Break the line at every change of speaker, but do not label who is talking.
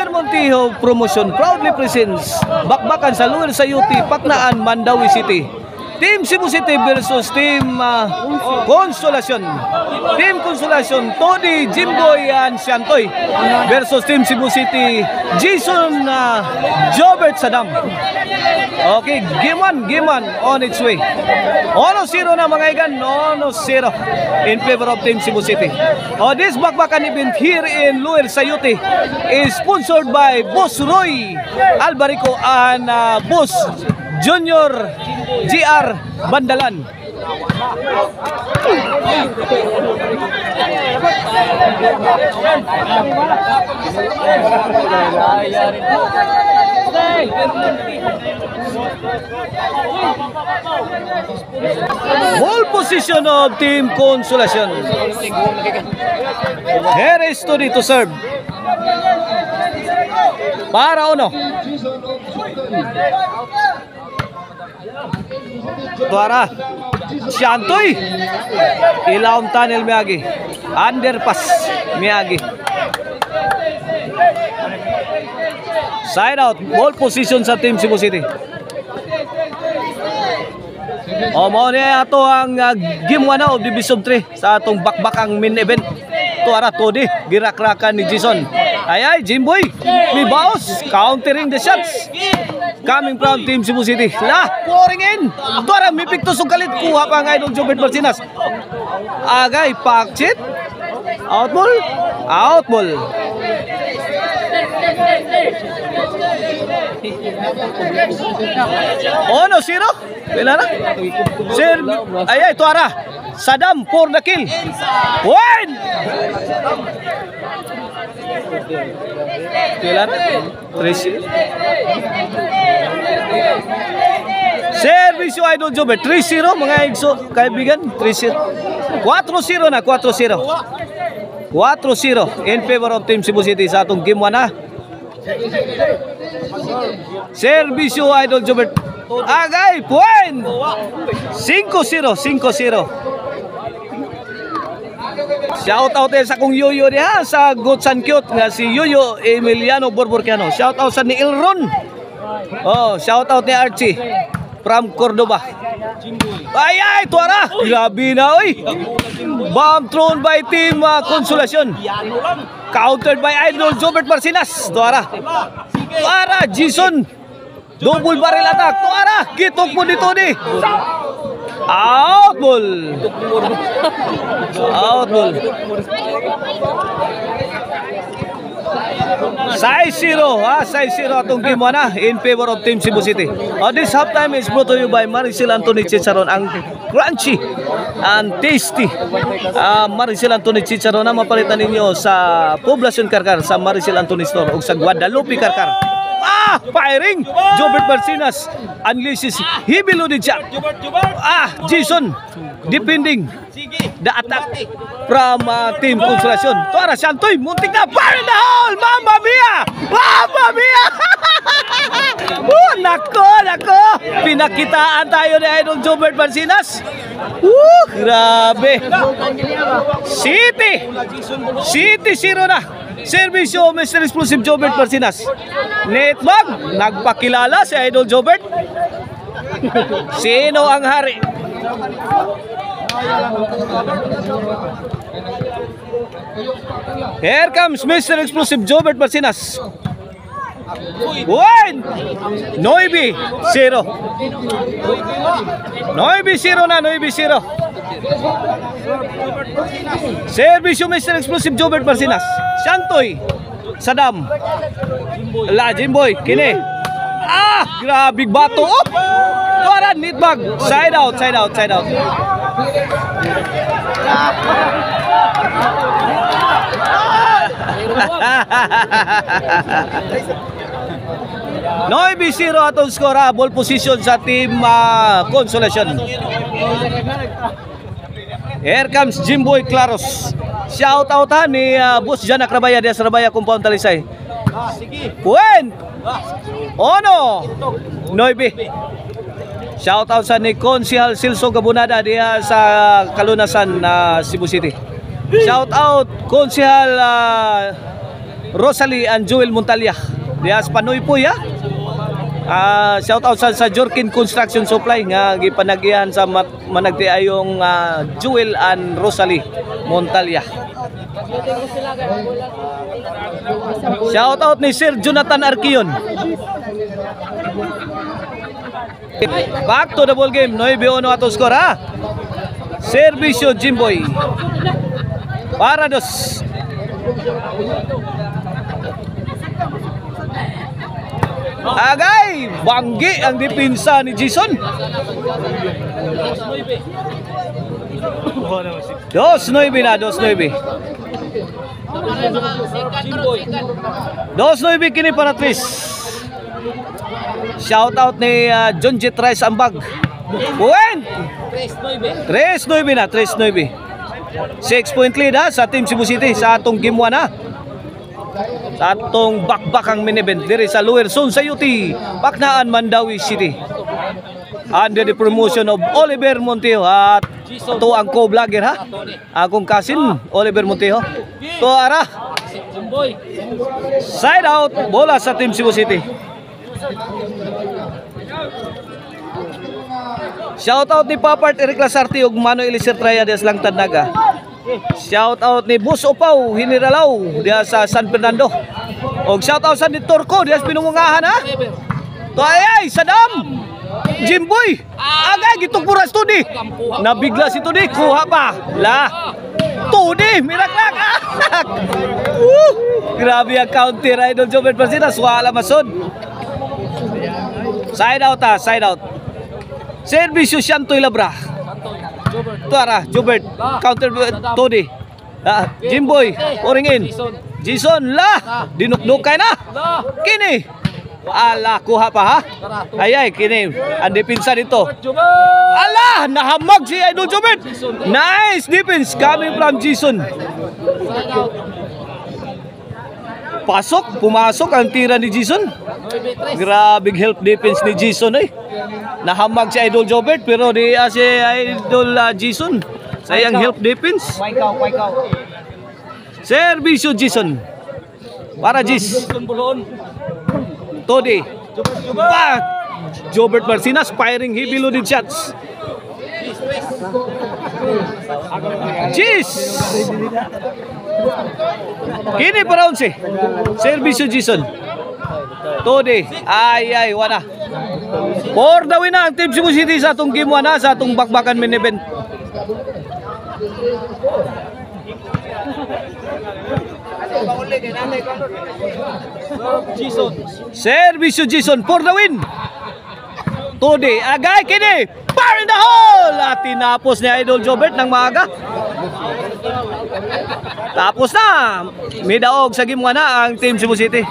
Mayor Montijo Promotion proudly presents bakbakan sa Luwel Sayuti, Paknaan, Mandawi City. Team Cebu City versus Team Consolacion. Team Consolacion, Tony, Jimboy, and Siantoy versus Team Cebu City, Jason, Jobert, Sadam. Okay, game 1 on its way. 1-0 na mga igan, 1-0 in favor of Team Cebu City. This bakbakan event here in Luwel Sayuti is sponsored by Boss Roy Albarico and Boss Junior GR Bandalan. Ball position of Team Consolacion. Here is Tony to serve. Para uno. Tuara Siantoy, ilawang tunnel Miyagi, underpass Miyagi. Side out, ball position sa Team Cebu City. Mao niya ato ang game 1 of Division 3 sa atong bakbakang main event. Tuara Todi, girakrakan ni Jason. Ay, Jimboy, may baos, countering the shots. Coming from Team Cebu City. Pouring in. Tuara, may piktos ng kalit. Kuha pa nga itong Jobert Marcinas. Agay, pakchit. Out ball. Out ball. No, 0. Wala na. Sir, ay, Tuara. Sadam for the kill. Win! Kailan? 3-0. Servisyo Idol Jobert 3-0 mga kaibigan. 3-0. 4-0 na, 4-0. 4-0 in favor of Team Cebu City sa atong game 1 na. Servisyo Idol Jobert. Agay, point! 5-0, 5-0. Shout out sa kong Yoyo niya sa Good San Cute nga si Yoyo Emiliano Borborcano. Shout out sa ni Ilron. Shout out ni Archie from Cordoba. Ay, Tuara. Grabe na, oy. Bomb thrown by Team Consolacion. Countered by Idol Jobert Marcinas. Tuara. Jason. Double barrel attack. Tuara. Gitok mo dito ni. Out ball. Out ball. 6-0 atong game 1 na in favor of Team Cebu City. This halftime is brought to you by Maricel Anthony Chicharon, ang crunchy and tasty Maricel Anthony Chicharon na mapalitan ninyo sa Poblacion Karkar, sa Maricel Anthony Store o sa Guadalupe Karkar. Firing! Jobert Marcinas unleashes heavy loaded shot. Jason defending the attack from Team Consolacion. Tuara Siantoy, muntik na, fire in the hole! Mamma mia! Mamma mia! Nako! Pinakitaan tayo ni Idol Jobert Marcinas. Grabe! City 0 na. Servisyo Mr. Explosive Jobert Marcinas. Netbag, nagpakilala si Idol Jobert. Sino ang hari? Here comes Mr. Explosive Jobert Marcinas. Win! Noibi 0. Noibi 0 na, Noibi 0. Servisyo Mr. Explosive Jobert Marcinas. Siantoy, Sadam, Jimboy, kini. Grabe bato. Tuara, netbag. Side out. Noibi 0 atong score. Ball position sa Team Consolacion. Here comes Jimboy Claros. Shout out ni Boss Janak Rabaya dia Surabaya Compound Talisay. Point. No. Noibi. Shout out sa ni Konsihal Silso Gabunada dia sa Kalunasan, Cebu City. Shout out Konsihal Rosalie and Joel Montalya. Dias Panoy po ya. Shout out sa Jorkin Construction Supply nga gipanagihan sa managtiayong Joel and Rosalie Montalya. Shout out ni Sir Jonathan Arquion. Back to the ball game. 9-1 ato score ha. Servisyo Jimboy. Para dos. Agay, banggi ang depensa ni Jason. 2-9 na, 2-9. 2-9 kini para Tris. Shout out ni John J. Trice Ambag. Buwan! 3-9 na, 3-9. 6 point lead ha sa Team Cebu City sa atong game 1 ha. Sa atong bakbakang main event diri sa lower zone sa UT Paknaan, Mandawi City. Under the promotion of Oliver Montejo at ito ang co-vlogger ha. Akong cousin Oliver Montejo. To ara. Side out, bola sa Team Cebu City. Shout out ni Papart Eric Lasarte ug Mano Elisir Trayades lang Tadnaga. Shout out ni Bus Opaw Hiniralaw diya sa San Fernando. Og shout out sa ni Torco diya sa Pinungungahan ha. To ay Sadam. Jimboy. Agay gitugpuras to di. Nabigla si Tudi, kuha pa. La. Tudi, miraklak. Grabe ang counter Idol Jobert Pasina, wala masod. Side out ha, side out. Servisyo Shantoy Labra. Tuara, Jobert. Counter Tudi. Jimboy, pouring in. Jason, la. Dinukdukay na. Kini. Ala, kuha pa ha. Ayay, kini. Ang depensa dito. Ala, nahamag si Idol Jobert. Nice defense coming from Jason. Pasok, pumasok ang tira ni Jason. Grabe help defense ni Jason eh. Nahamag si Idol Jobert pero di si Idol Jason. Sayang help defense. Servisyo Jason. Para Jis. Todi. Jobert Marcinas firing heavy loaded shots. Jis. Kini para 11. Servisyo Jason. Todi. Ay, wala. For the win na ang Team Cebu City sa atong game 1 sa atong bakbakan main event. Servisyo Jason for the win. Todi. Agay kini. Fire in the hole. At tinapos ni Idol Jobert ng maaga. Tapos na. May daog sa game 1 na ang Team Cebu City.